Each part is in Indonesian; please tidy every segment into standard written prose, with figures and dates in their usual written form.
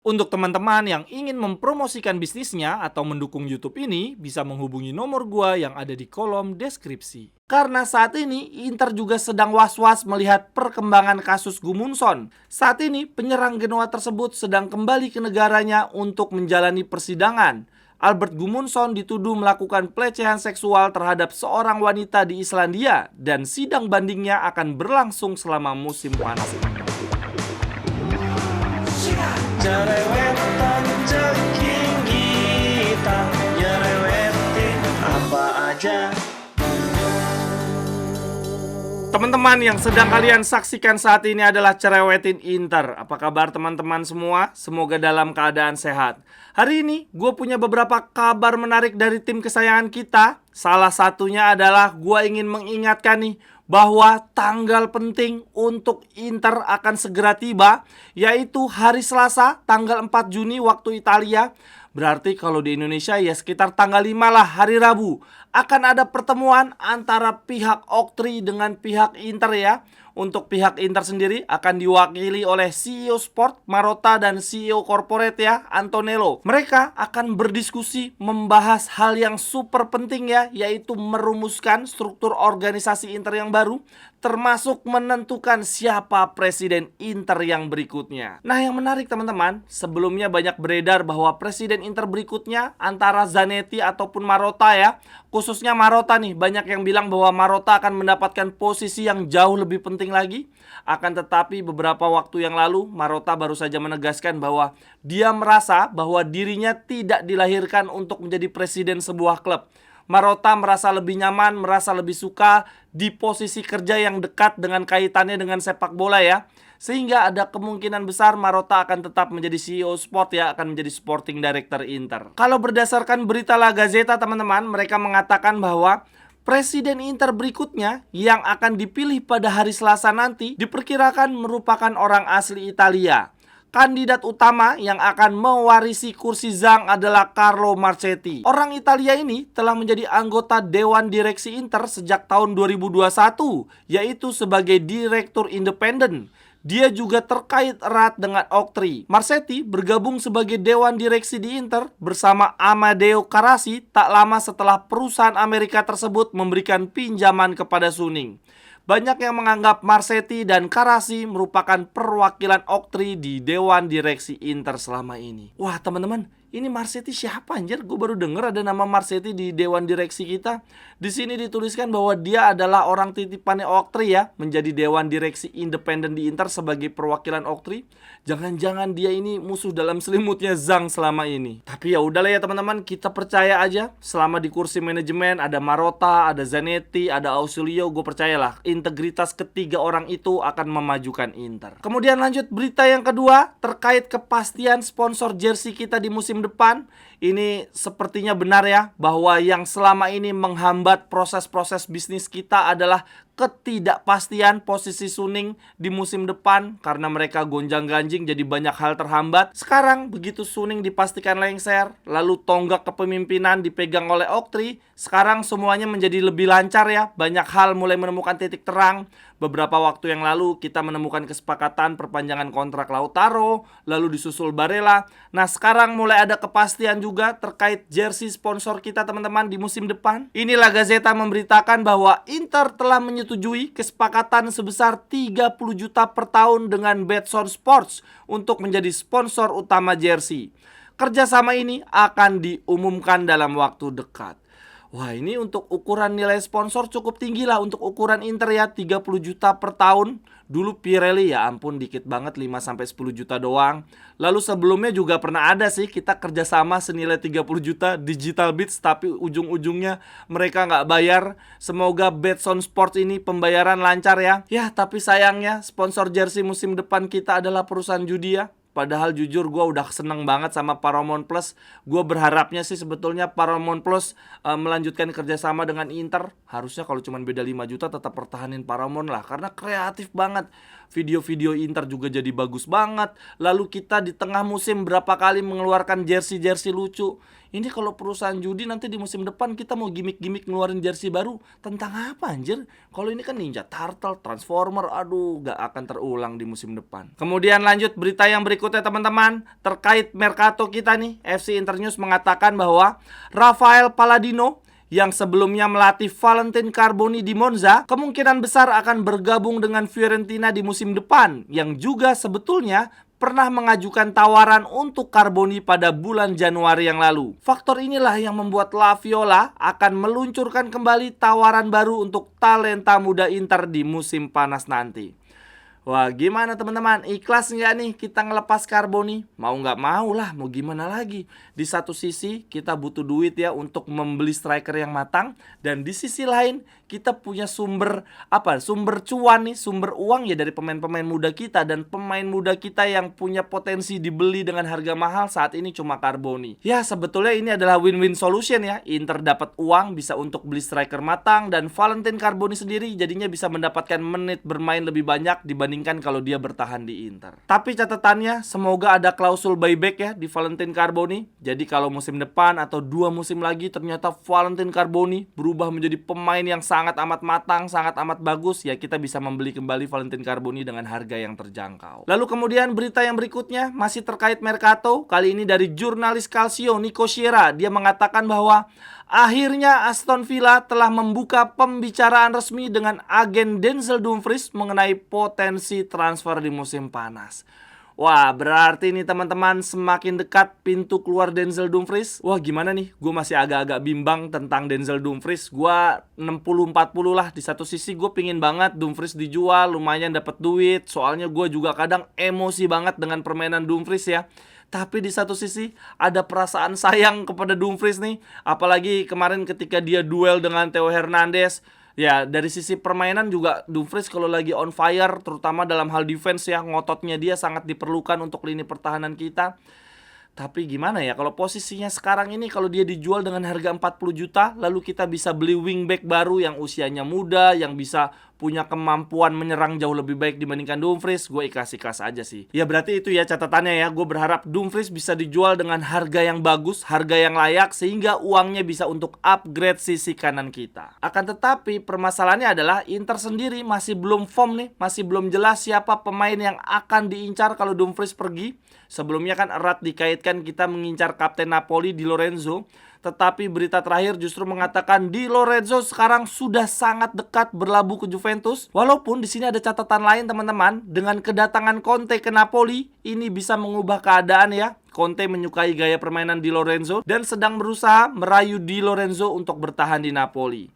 Untuk teman-teman yang ingin mempromosikan bisnisnya atau mendukung YouTube ini, bisa menghubungi nomor gua yang ada di kolom deskripsi. Karena saat ini Inter juga sedang was-was melihat perkembangan kasus Gudmundsson. Saat ini penyerang Genoa tersebut sedang kembali ke negaranya untuk menjalani persidangan. Albert Gudmundsson dituduh melakukan pelecehan seksual terhadap seorang wanita di Islandia dan sidang bandingnya akan berlangsung selama musim panas ini. Jerewetan ceking kita, nyerewetin apa aja. Teman-teman yang sedang kalian saksikan saat ini adalah Cerewetin Inter. Apa kabar teman-teman semua? Semoga dalam keadaan sehat. Hari ini gue punya beberapa kabar menarik dari tim kesayangan kita. Salah satunya adalah gue ingin mengingatkan nih bahwa tanggal penting untuk Inter akan segera tiba, yaitu hari Selasa tanggal 4 Juni waktu Italia. Berarti kalau di Indonesia ya sekitar tanggal 5 lah, hari Rabu. Akan ada pertemuan antara pihak Oktri dengan pihak Inter ya. Untuk pihak Inter sendiri akan diwakili oleh CEO Sport Marotta dan CEO Corporate ya, Antonello. Mereka akan berdiskusi membahas hal yang super penting ya, yaitu merumuskan struktur organisasi Inter yang baru, termasuk menentukan siapa presiden Inter yang berikutnya. Nah, yang menarik teman-teman, sebelumnya banyak beredar bahwa presiden Inter berikutnya antara Zanetti ataupun Marotta ya. Khususnya Marotta nih, banyak yang bilang bahwa Marotta akan mendapatkan posisi yang jauh lebih penting lagi. Akan tetapi beberapa waktu yang lalu Marotta baru saja menegaskan bahwa dia merasa bahwa dirinya tidak dilahirkan untuk menjadi presiden sebuah klub. Marotta merasa lebih nyaman, merasa lebih suka di posisi kerja yang dekat dengan kaitannya dengan sepak bola ya. Sehingga ada kemungkinan besar Marotta akan tetap menjadi CEO Sport ya, akan menjadi Sporting Director Inter. Kalau berdasarkan berita La Gazzetta teman-teman, mereka mengatakan bahwa presiden Inter berikutnya yang akan dipilih pada hari Selasa nanti diperkirakan merupakan orang asli Italia. Kandidat utama yang akan mewarisi kursi Zhang adalah Carlo Marchetti. Orang Italia ini telah menjadi anggota Dewan Direksi Inter sejak tahun 2021, yaitu sebagai Direktur Independen. Dia juga terkait erat dengan Oktri. Marchetti bergabung sebagai Dewan Direksi di Inter bersama Amadeo Carrassi tak lama setelah perusahaan Amerika tersebut memberikan pinjaman kepada Suning. Banyak yang menganggap Marchetti dan Carrassi merupakan perwakilan Oktri di Dewan Direksi Inter selama ini. Wah teman-teman, ini Marchetti siapa anjir? Gue baru denger ada nama Marchetti di Dewan Direksi kita. Di sini dituliskan bahwa dia adalah orang titipannya Oktri ya, menjadi Dewan Direksi Independen di Inter sebagai perwakilan Oktri. Jangan-jangan dia ini musuh dalam selimutnya Zhang selama ini. Tapi ya udahlah ya teman-teman, kita percaya aja. Selama di kursi manajemen ada Marotta, ada Zanetti, ada Ausilio, gue percayalah integritas ketiga orang itu akan memajukan Inter. Kemudian lanjut berita yang kedua terkait kepastian sponsor jersey kita di musim depan. Ini sepertinya benar ya, bahwa yang selama ini menghambat proses-proses bisnis kita adalah ketidakpastian posisi Suning di musim depan. Karena mereka gonjang-ganjing jadi banyak hal terhambat. Sekarang begitu Suning dipastikan lengser, lalu tonggak kepemimpinan dipegang oleh Oktri, sekarang semuanya menjadi lebih lancar ya. Banyak hal mulai menemukan titik terang. Beberapa waktu yang lalu kita menemukan kesepakatan perpanjangan kontrak Lautaro, lalu disusul Barella. Nah sekarang mulai ada kepastian juga terkait jersey sponsor kita teman-teman di musim depan. Ini La Gazzetta memberitakan bahwa Inter telah menyetujui kesepakatan sebesar 30 juta per tahun dengan Betson Sports untuk menjadi sponsor utama jersey. Kerjasama ini akan diumumkan dalam waktu dekat. Wah ini untuk ukuran nilai sponsor cukup tinggi lah untuk ukuran Inter ya, 30 juta per tahun. Dulu Pirelli ya ampun dikit banget 5-10 juta doang. Lalu sebelumnya juga pernah ada sih kita kerjasama senilai 30 juta Digital Beats, tapi ujung-ujungnya mereka nggak bayar. Semoga Betson Sports ini pembayaran lancar ya. Ya tapi sayangnya sponsor jersey musim depan kita adalah perusahaan judi ya. Padahal jujur gue udah seneng banget sama Paramount Plus. Gue berharapnya sih sebetulnya Paramount Plus melanjutkan kerjasama dengan Inter. Harusnya kalau cuma beda 5 juta tetap pertahanin Paramount lah, karena kreatif banget. Video-video Inter juga jadi bagus banget. Lalu kita di tengah musim berapa kali mengeluarkan jersey-jersey lucu. Ini kalau perusahaan judi nanti di musim depan kita mau gimmick-gimmick ngeluarin jersey baru tentang apa anjir? Kalau ini kan Ninja Turtle, Transformer, aduh gak akan terulang di musim depan. Kemudian lanjut berita yang berikutnya. berikutnya teman-teman, terkait Mercato kita nih, FC Internews mengatakan bahwa Rafael Palladino yang sebelumnya melatih Valentin Carboni di Monza, kemungkinan besar akan bergabung dengan Fiorentina di musim depan, yang juga sebetulnya pernah mengajukan tawaran untuk Carboni pada bulan Januari yang lalu. Faktor inilah yang membuat La Viola akan meluncurkan kembali tawaran baru untuk talenta muda Inter di musim panas nanti. Wah, gimana teman-teman? Ikhlas nggak nih kita ngelepas Carboni? Mau nggak mau lah, mau gimana lagi? Di satu sisi kita butuh duit ya untuk membeli striker yang matang, dan di sisi lain kita punya sumber cuan nih, sumber uang ya dari pemain-pemain muda kita, dan pemain muda kita yang punya potensi dibeli dengan harga mahal saat ini cuma Carboni. Ya, sebetulnya ini adalah win-win solution ya. Inter dapat uang bisa untuk beli striker matang, dan Valentin Carboni sendiri jadinya bisa mendapatkan menit bermain lebih banyak dibandingkan kalau dia bertahan di Inter. Tapi catatannya, semoga ada klausul buyback ya di Valentin Carboni. Jadi kalau musim depan atau 2 musim lagi ternyata Valentin Carboni berubah menjadi pemain yang sangat amat matang, sangat amat bagus, ya kita bisa membeli kembali Valentin Carboni dengan harga yang terjangkau. Lalu kemudian berita yang berikutnya masih terkait Mercato. Kali ini dari jurnalis Calcio Nico Sierra. Dia mengatakan bahwa akhirnya Aston Villa telah membuka pembicaraan resmi dengan agen Denzel Dumfries mengenai potensi transfer di musim panas. Wah, berarti nih teman-teman semakin dekat pintu keluar Denzel Dumfries. Wah, gimana nih? Gue masih agak-agak bimbang tentang Denzel Dumfries. Gue 60-40 lah. Di satu sisi gue pingin banget Dumfries dijual, lumayan dapat duit. Soalnya gue juga kadang emosi banget dengan permainan Dumfries ya. Tapi di satu sisi ada perasaan sayang kepada Dumfries nih. Apalagi kemarin ketika dia duel dengan Theo Hernandez. Ya, dari sisi permainan juga Dumfries kalau lagi on fire, terutama dalam hal defense ya, ngototnya dia sangat diperlukan untuk lini pertahanan kita. Tapi gimana ya, kalau posisinya sekarang ini kalau dia dijual dengan harga 40 juta, lalu kita bisa beli wingback baru yang usianya muda, yang bisa punya kemampuan menyerang jauh lebih baik dibandingkan Dumfries, gue ikhlas-ikhlas aja sih. Ya berarti itu ya catatannya ya, gue berharap Dumfries bisa dijual dengan harga yang bagus, harga yang layak, sehingga uangnya bisa untuk upgrade sisi kanan kita. Akan tetapi permasalahannya adalah Inter sendiri masih belum firm nih, masih belum jelas siapa pemain yang akan diincar kalau Dumfries pergi. Sebelumnya kan erat dikaitkan kita mengincar kapten Napoli Di Lorenzo. Tetapi berita terakhir justru mengatakan Di Lorenzo sekarang sudah sangat dekat berlabuh ke Juventus. Walaupun di sini ada catatan lain teman-teman. Dengan kedatangan Conte ke Napoli, ini bisa mengubah keadaan ya. Conte menyukai gaya permainan Di Lorenzo dan sedang berusaha merayu Di Lorenzo untuk bertahan di Napoli.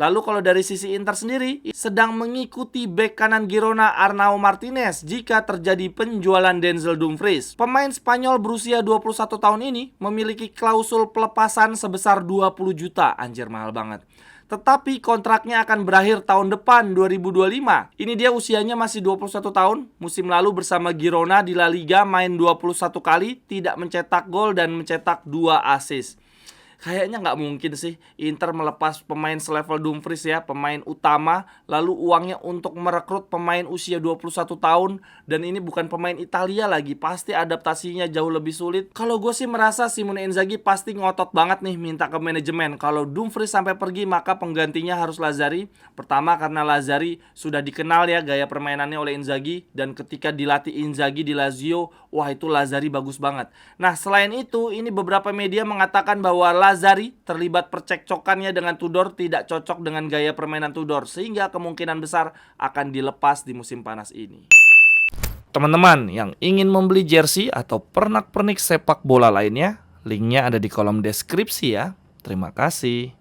Lalu kalau dari sisi Inter sendiri, sedang mengikuti bek kanan Girona Arnau Martinez jika terjadi penjualan Denzel Dumfries. Pemain Spanyol berusia 21 tahun ini memiliki klausul pelepasan sebesar 20 juta. Anjir, mahal banget. Tetapi kontraknya akan berakhir tahun depan 2025. Ini dia usianya masih 21 tahun. Musim lalu bersama Girona di La Liga main 21 kali, tidak mencetak gol dan mencetak 2 assist. Kayaknya nggak mungkin sih Inter melepas pemain selevel Dumfries ya, pemain utama, lalu uangnya untuk merekrut pemain usia 21 tahun. Dan ini bukan pemain Italia lagi, pasti adaptasinya jauh lebih sulit. Kalau gue sih merasa Simone Inzaghi pasti ngotot banget nih minta ke manajemen. Kalau Dumfries sampai pergi maka penggantinya harus Lazzari. Pertama karena Lazzari sudah dikenal ya gaya permainannya oleh Inzaghi. Dan ketika dilatih Inzaghi di Lazio, wah itu Lazzari bagus banget. Nah selain itu, ini beberapa media mengatakan bahwa Lazzari terlibat percekcokannya dengan Tudor tidak cocok dengan gaya permainan Tudor, sehingga kemungkinan besar akan dilepas di musim panas ini. Teman-teman yang ingin membeli jersey atau pernak-pernik sepak bola lainnya, linknya ada di kolom deskripsi ya. Terima kasih.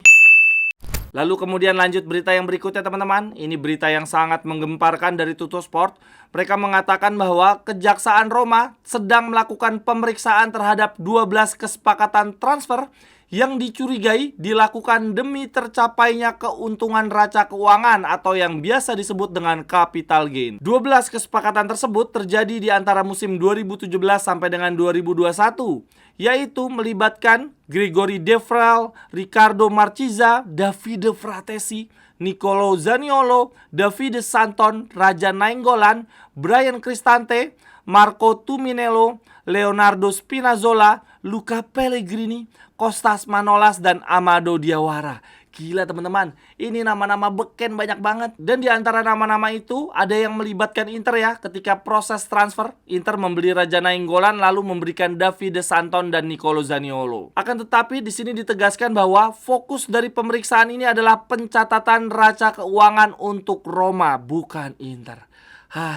Lalu kemudian lanjut berita yang berikutnya teman-teman. Ini berita yang sangat menggemparkan dari Tuttosport. Mereka mengatakan bahwa Kejaksaan Roma sedang melakukan pemeriksaan terhadap 12 kesepakatan transfer yang dicurigai dilakukan demi tercapainya keuntungan raca keuangan atau yang biasa disebut dengan capital gain. 12 kesepakatan tersebut terjadi di antara musim 2017 sampai dengan 2021, yaitu melibatkan Gregory Devrel, Riccardo Marchiza, Davide Fratesi, Nicolo Zaniolo, Davide Santon, Raja Nainggolan, Bryan Cristante, Marco Tuminello, Leonardo Spinazzola, Luca Pellegrini, Kostas Manolas, dan Amado Diawara. Gila teman-teman, ini nama-nama beken banyak banget. Dan di antara nama-nama itu ada yang melibatkan Inter ya. Ketika proses transfer, Inter membeli Raja Nainggolan lalu memberikan Davide Santon dan Nicolo Zaniolo. Akan tetapi di sini ditegaskan bahwa fokus dari pemeriksaan ini adalah pencatatan raca keuangan untuk Roma, bukan Inter.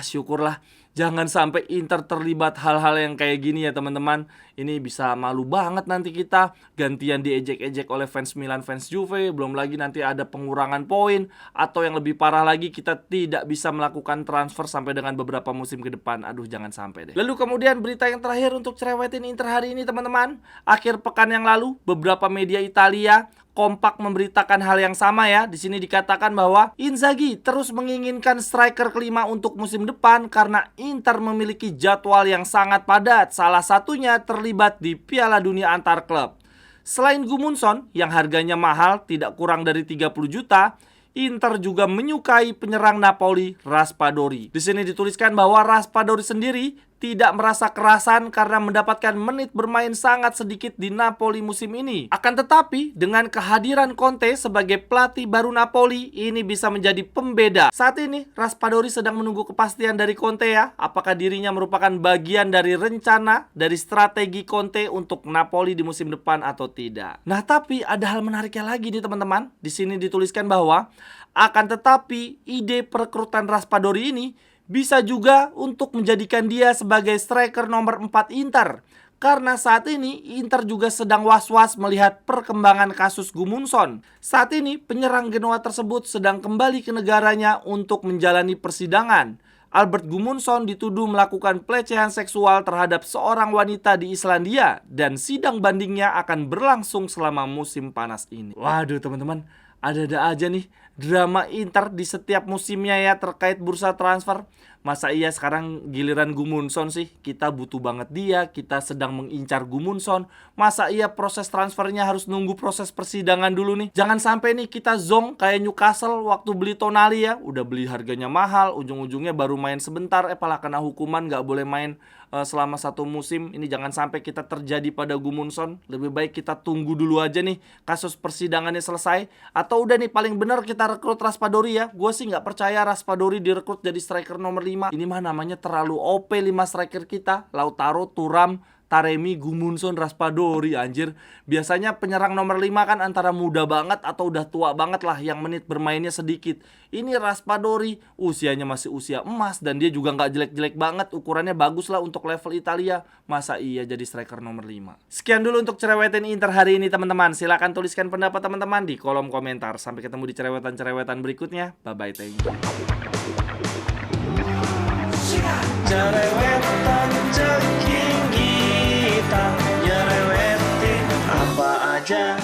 Syukurlah. Jangan sampai Inter terlibat hal-hal yang kayak gini ya teman-teman. Ini bisa malu banget nanti kita. Gantian diejek-ejek oleh fans Milan, fans Juve. Belum lagi nanti ada pengurangan poin. Atau yang lebih parah lagi, kita tidak bisa melakukan transfer sampai dengan beberapa musim ke depan. Aduh, jangan sampai deh. Lalu kemudian berita yang terakhir untuk cerewetin Inter hari ini teman-teman. Akhir pekan yang lalu, beberapa media Italia kompak memberitakan hal yang sama ya. Di sini dikatakan bahwa Inzaghi terus menginginkan striker kelima untuk musim depan karena Inter memiliki jadwal yang sangat padat. Salah satunya terlibat di Piala Dunia antar klub. Selain Gudmundsson yang harganya mahal tidak kurang dari 30 juta, Inter juga menyukai penyerang Napoli Raspadori. Di sini dituliskan bahwa Raspadori sendiri tidak merasa kerasan karena mendapatkan menit bermain sangat sedikit di Napoli musim ini. Akan tetapi, dengan kehadiran Conte sebagai pelatih baru Napoli, ini bisa menjadi pembeda. Saat ini, Raspadori sedang menunggu kepastian dari Conte ya, apakah dirinya merupakan bagian dari rencana, dari strategi Conte untuk Napoli di musim depan atau tidak. Nah, tapi ada hal menariknya lagi nih teman-teman. Di sini dituliskan bahwa, akan tetapi, ide perekrutan Raspadori ini bisa juga untuk menjadikan dia sebagai striker nomor 4 Inter. Karena saat ini Inter juga sedang was-was melihat perkembangan kasus Gudmundsson. Saat ini penyerang Genoa tersebut sedang kembali ke negaranya untuk menjalani persidangan. Albert Gudmundsson dituduh melakukan pelecehan seksual terhadap seorang wanita di Islandia. Dan sidang bandingnya akan berlangsung selama musim panas ini. Waduh teman-teman, ada-ada aja nih drama Inter di setiap musimnya ya terkait bursa transfer. Masa iya sekarang giliran Gudmundsson sih? Kita butuh banget dia, kita sedang mengincar Gudmundsson. Masa iya proses transfernya harus nunggu proses persidangan dulu nih? Jangan sampai nih kita zong kayak Newcastle waktu beli Tonali ya. Udah beli harganya mahal, ujung-ujungnya baru main sebentar. Malah kena hukuman gak boleh main selama 1 musim. Ini jangan sampai kita terjadi pada Gudmundsson. Lebih baik kita tunggu dulu aja nih kasus persidangannya selesai. Atau udah nih paling bener kita rekrut Raspadori ya. Gue sih gak percaya Raspadori direkrut jadi striker nomor 5. Ini mah namanya terlalu OP 5 striker kita. Lautaro, Thuram, Taremi, Gudmundsson, Raspadori anjir. Biasanya penyerang nomor 5 kan antara muda banget atau udah tua banget lah yang menit bermainnya sedikit. Ini Raspadori usianya masih usia emas dan dia juga nggak jelek-jelek banget. Ukurannya bagus lah untuk level Italia. Masa iya jadi striker nomor 5. Sekian dulu untuk cerewetan Inter hari ini teman-teman. Silahkan tuliskan pendapat teman-teman di kolom komentar. Sampai ketemu di cerewetan-cerewetan berikutnya. Bye-bye, thank you. Cerewetan ceking kita nyerewetin apa aja.